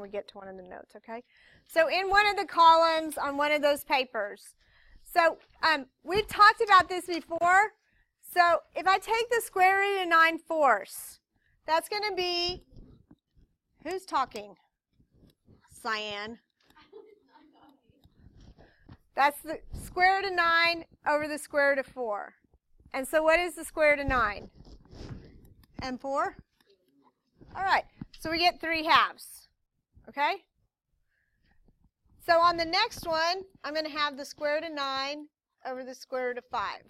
we get to one of the notes, okay? So in one of the columns on one of those papers, so we've talked about this before. So if I take the square root of 9/4, that's going to be, who's talking? Cyan. That's the square root of 9 over the square root of 4. And so what is the square root of 9? And 4? All right, so we get 3/2, okay? So on the next one, I'm going to have the square root of 9 over the square root of 5.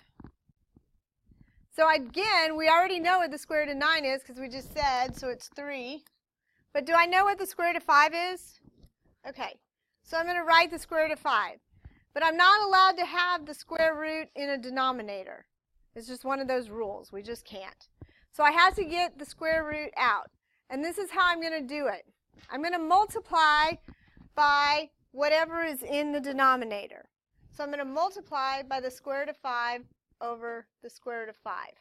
So again, we already know what the square root of 9 is because we just said, so it's 3. But do I know what the square root of 5 is? Okay, so I'm going to write the square root of 5. But I'm not allowed to have the square root in a denominator. It's just one of those rules. We just can't. So I have to get the square root out. And this is how I'm going to do it. I'm going to multiply by whatever is in the denominator. So I'm going to multiply by the square root of 5 over the square root of 5.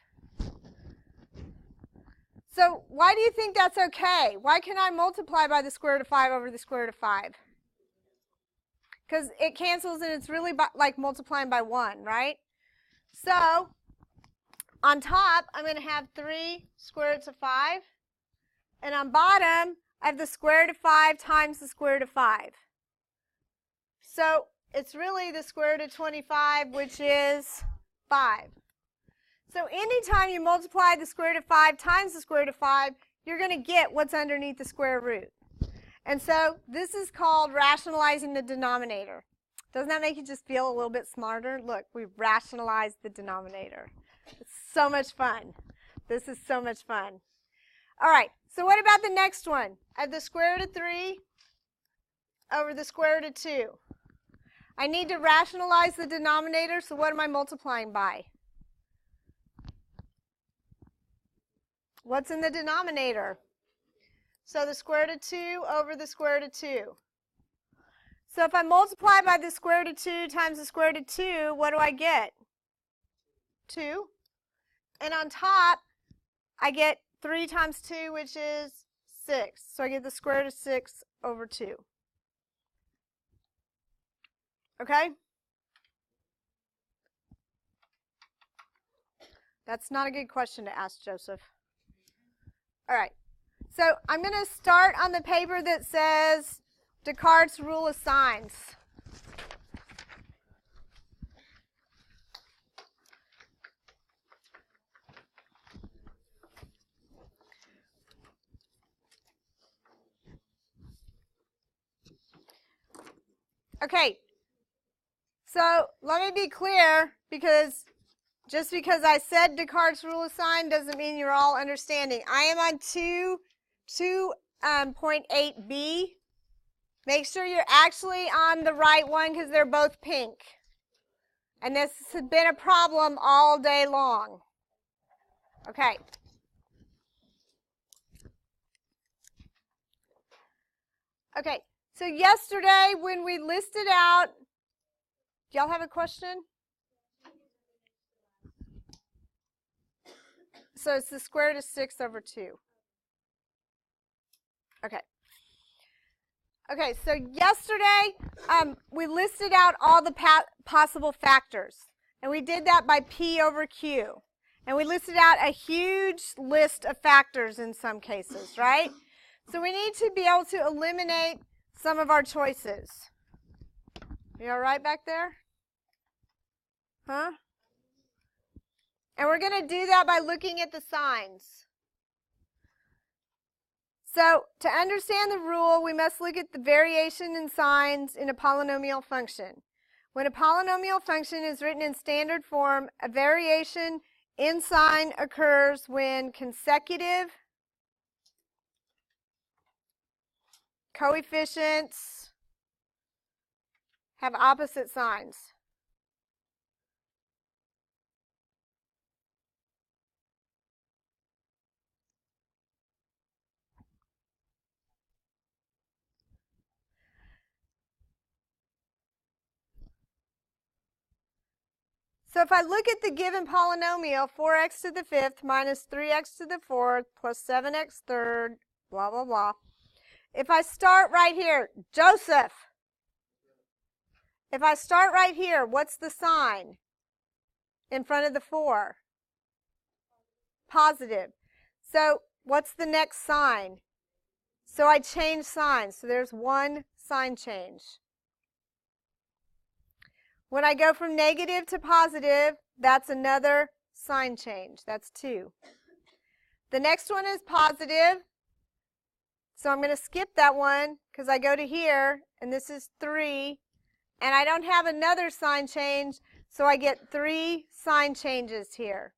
So why do you think that's okay? Why can I multiply by the square root of 5 over the square root of 5? Because it cancels and it's really like multiplying by 1, right? So on top, I'm going to have 3 square roots of 5. And on bottom, I have the square root of 5 times the square root of 5. So it's really the square root of 25, which is 5. So anytime you multiply the square root of 5 times the square root of 5, you're going to get what's underneath the square root. And so this is called rationalizing the denominator. Doesn't that make you just feel a little bit smarter? Look, we've rationalized the denominator. It's so much fun. This is so much fun. All right, so what about the next one? I have the square root of 3 over the square root of 2. I need to rationalize the denominator, so what am I multiplying by? What's in the denominator? So the square root of 2 over the square root of 2. So if I multiply by the square root of 2 times the square root of 2, what do I get? 2. And on top, I get 3 times 2, which is 6. So I get the square root of 6 over 2. Okay? That's not a good question to ask Joseph. All right. So I'm going to start on the paper that says Descartes' rule of signs. Okay, so let me be clear, because just because I said Descartes' rule of sign doesn't mean you're all understanding. I am on 2.8b. Make sure you're actually on the right one because they're both pink. And this has been a problem all day long. Okay. Okay. So yesterday when we listed out, do y'all have a question? So it's the square root of 6 over 2. Okay. Okay, so yesterday we listed out all the possible factors. And we did that by P over Q. And we listed out a huge list of factors in some cases, right? So we need to be able to eliminate some of our choices. You all right back there? Huh? And we're going to do that by looking at the signs. So to understand the rule, we must look at the variation in signs in a polynomial function. When a polynomial function is written in standard form, a variation in sign occurs when consecutive coefficients have opposite signs. So if I look at the given polynomial, 4x to the 5th minus 3x to the 4th plus 7x third, blah, blah, blah, if I start right here, Joseph, if I start right here, what's the sign in front of the 4? Positive. So what's the next sign? So I change signs. So there's one sign change. When I go from negative to positive, that's another sign change. That's 2. The next one is positive. So I'm going to skip that one because I go to here, and this is 3. And I don't have another sign change, so I get 3 sign changes here.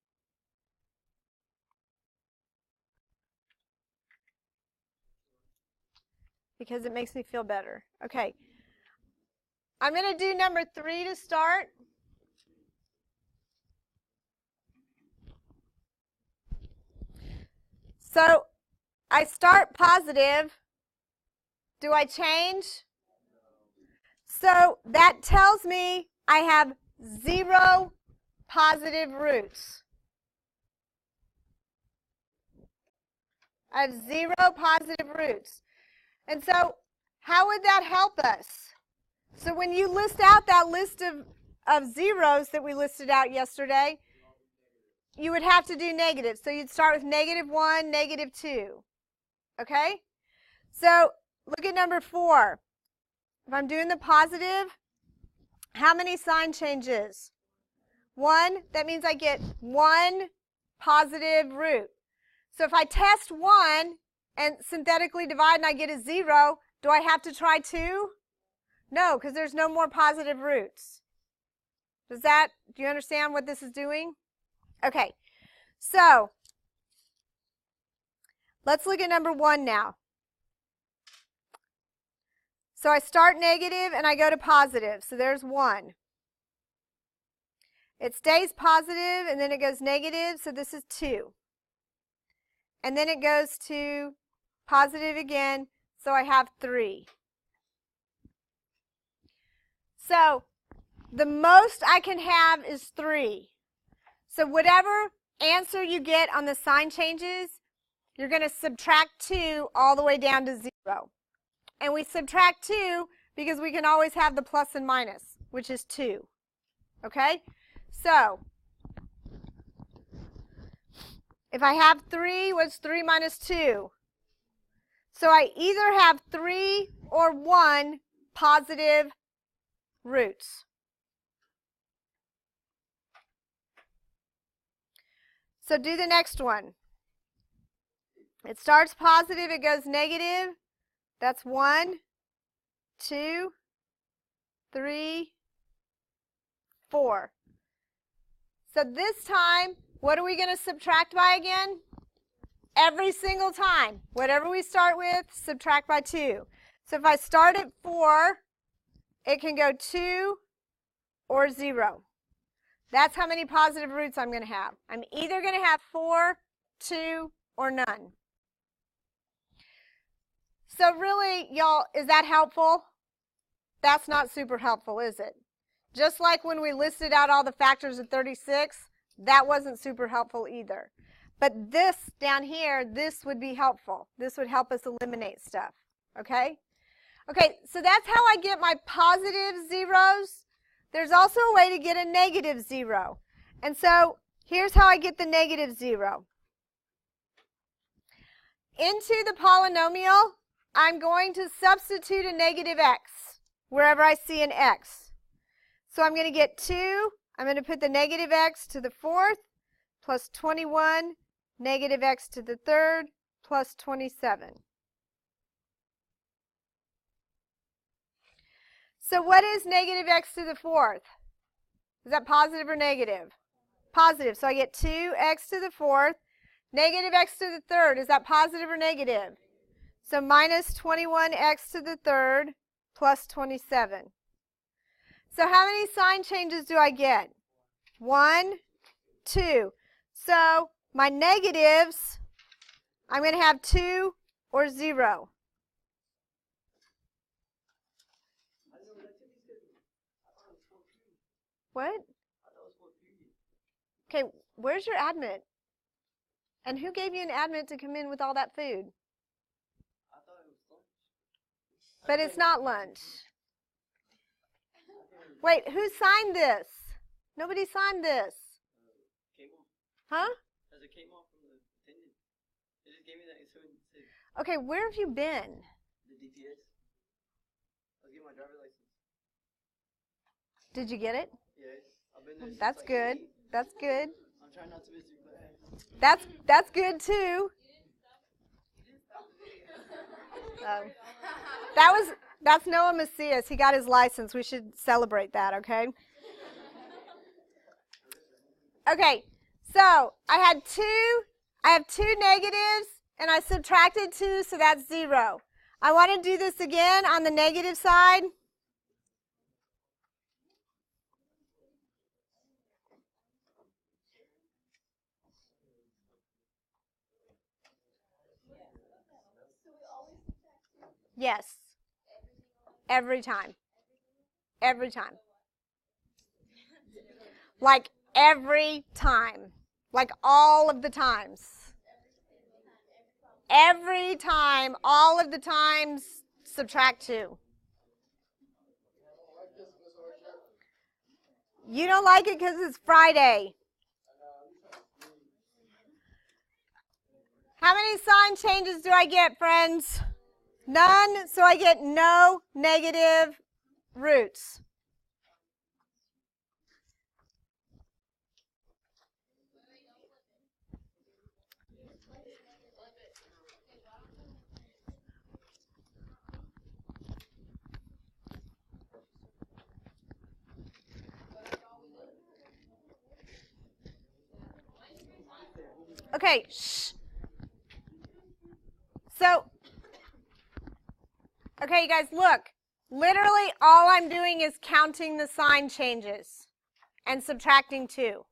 Because it makes me feel better. Okay. I'm going to do number 3 to start. So I start positive. Do I change? So that tells me I have 0 positive roots. I have 0 positive roots. And so how would that help us? So when you list out that list of zeros that we listed out yesterday, you would have to do negative. So you'd start with -1, -2. Okay? So look at number 4. If I'm doing the positive, how many sign changes? 1. That means I get 1 positive root. So if I test 1 and synthetically divide and I get a 0, do I have to try 2? No, because there's no more positive roots. Do you understand what this is doing? Okay, so let's look at number 1 now. So I start negative and I go to positive. So there's 1. It stays positive and then it goes negative. So this is 2. And then it goes to positive again. So I have 3. So the most I can have is 3. So whatever answer you get on the sign changes, you're going to subtract 2 all the way down to 0. And we subtract 2 because we can always have the plus and minus, which is 2. Okay? So if I have 3, what's 3 minus 2? So I either have 3 or 1 positive roots. So do the next one. It starts positive, it goes negative. That's 1, 2, 3, 4. So this time, what are we going to subtract by again? Every single time. Whatever we start with, subtract by 2. So if I start at 4, it can go 2 or 0. That's how many positive roots I'm going to have. I'm either going to have 4, 2, or none. So really, y'all, is that helpful? That's not super helpful, is it? Just like when we listed out all the factors of 36, that wasn't super helpful either. But this down here, this would be helpful. This would help us eliminate stuff, okay? Okay, so that's how I get my positive zeros. There's also a way to get a negative 0. And so here's how I get the negative 0. Into the polynomial, I'm going to substitute a negative x wherever I see an x. So I'm going to get 2. I'm going to put the negative x to the 4th plus 21, negative x to the 3rd plus 27. So what is negative x to the 4th? Is that positive or negative? Positive. So I get 2x to the 4th. Negative x to the 3rd. Is that positive or negative? So minus 21x to the 3rd plus 27. So how many sign changes do I get? 1, 2. So my negatives, I'm going to have 2 or 0. What? Okay, where's your admit? And who gave you an admit to come in with all that food? I thought it was lunch. But it's not lunch. Wait, who signed this? Nobody signed this. Huh? As it came off from the attendant. It just gave me that. Okay, where have you been? The DPS. I was getting my driver's license. Did you get it? Yes. I've been there. That's good. That's good. I'm trying not to miss your class. That's good too. That's Noah Macias. He got his license. We should celebrate that, okay? Okay, so I have two negatives, and I subtracted 2, so that's 0. I want to do this again on the negative side. Yes. Every time. Every time. Like every time. Like all of the times. Every time, all of the times, subtract 2. You don't like it because it's Friday. How many sign changes do I get, friends? None, so I get no negative roots. Okay, shh. So, okay, you guys, look. Literally, all I'm doing is counting the sign changes and subtracting 2.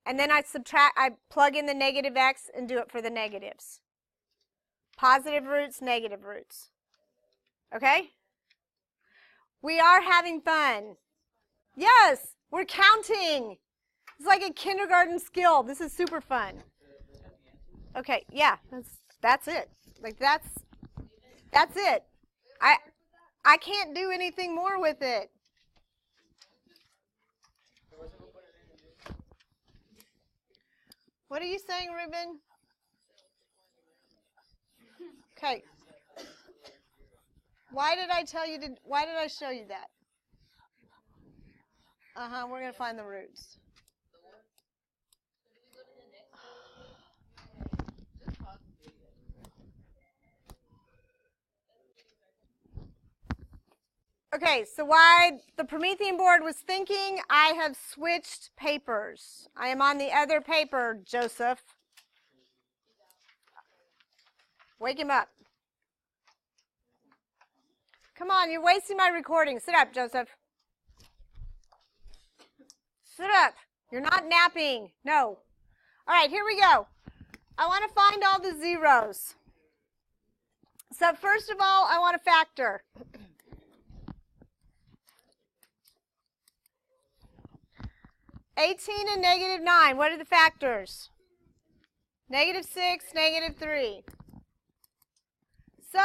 And then I plug in the negative x and do it for the negatives. Positive roots, negative roots. Okay? We are having fun. Yes, we're counting. It's like a kindergarten skill. This is super fun. Okay, yeah, that's it. Like that's it. I can't do anything more with it. What are you saying, Ruben? Okay. Why did I show you that? We're going to find the roots. Okay, so while the Promethean board was thinking, I have switched papers. I am on the other paper, Joseph. Wake him up. Come on, you're wasting my recording. Sit up, Joseph. Sit up. You're not napping. No. All right, here we go. I want to find all the zeros. So first of all, I want to factor. 18 and negative 9, what are the factors? Negative 6, negative 3. So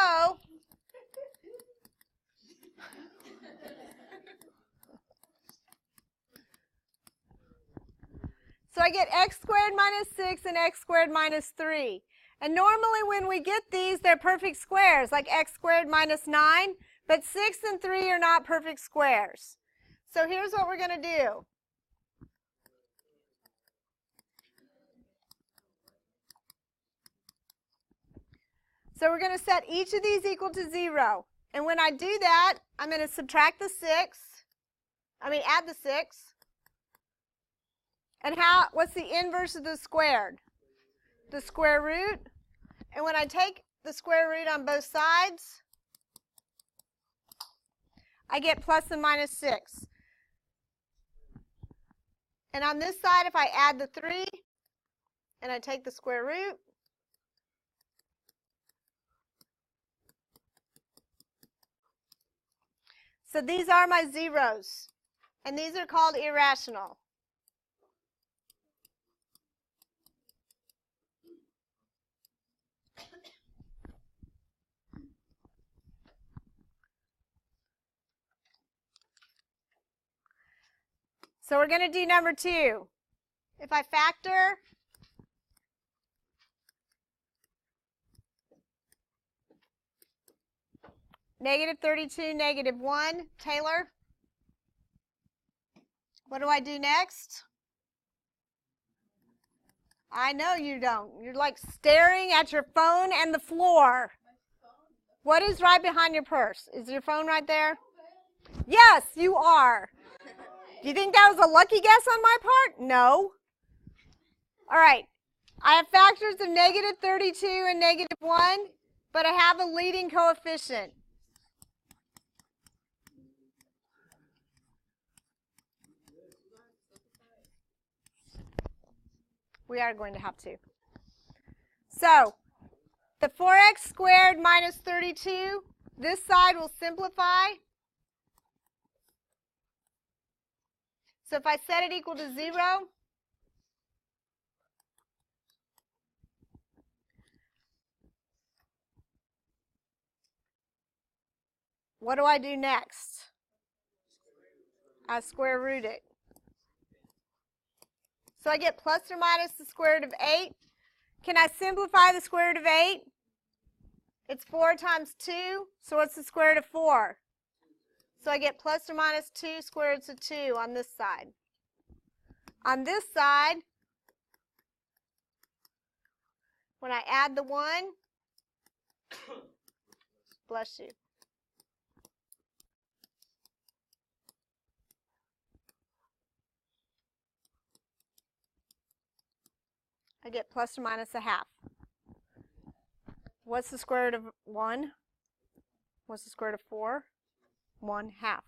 I get x squared minus 6 and x squared minus 3. And normally when we get these, they're perfect squares, like x squared minus 9. But 6 and 3 are not perfect squares. So here's what we're going to do. So we're going to set each of these equal to 0. And when I do that, I'm going to subtract the 6. Add the 6. And what's the inverse of the squared? The square root. And when I take the square root on both sides, I get plus and minus 6. And on this side, if I add the 3 and I take the square root, so these are my zeros, and these are called irrational. So we're going to do number 2. If I factor negative 32, negative 1, Taylor, what do I do next? I know you don't. You're like staring at your phone and the floor. What is right behind your purse? Is your phone right there? Yes, you are. Do you think that was a lucky guess on my part? No. All right. I have factors of negative 32 and negative 1, but I have a leading coefficient. We are going to have to. So, the 4x squared minus 32, this side will simplify. So if I set it equal to 0, what do I do next? I square root it. So I get plus or minus the square root of 8. Can I simplify the square root of 8? It's 4 times 2, so what's the square root of 4? So I get plus or minus 2 square roots of 2 on this side. On this side, when I add the 1, bless you. I get plus or minus a half. What's the square root of 1? What's the square root of 4? 1/2.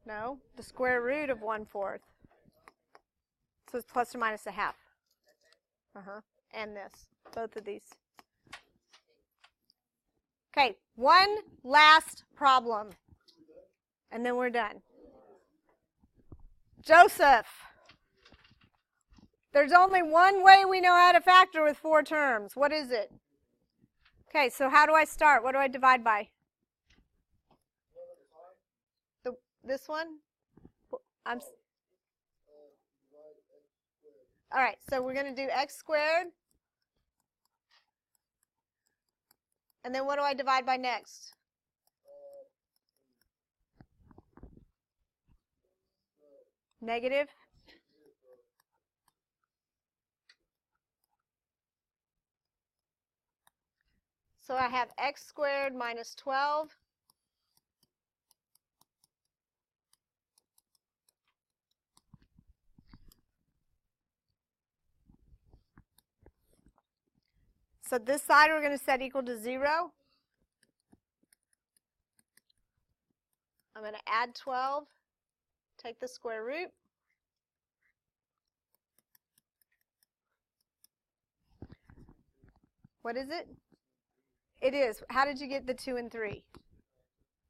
No, the square root of 1/4. So it's plus or minus a half. And this, both of these. Okay, one last problem, and then we're done. Joseph, there's only one way we know how to factor with 4 terms. What is it? Okay, so how do I start? What do I divide by? This one? All right, so we're going to do x squared. And then what do I divide by next? Negative. So I have x squared minus 12. So this side we're going to set equal to 0. I'm going to add 12, take the square root. What is it? It is. How did you get the 2 and 3?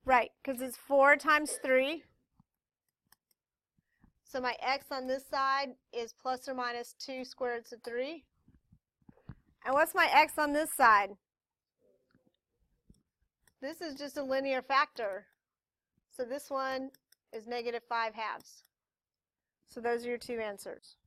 Right, because it's 4 times 3. So my x on this side is plus or minus 2 square roots of 3. And what's my x on this side? This is just a linear factor. So this one is negative 5/2. So those are your 2 answers.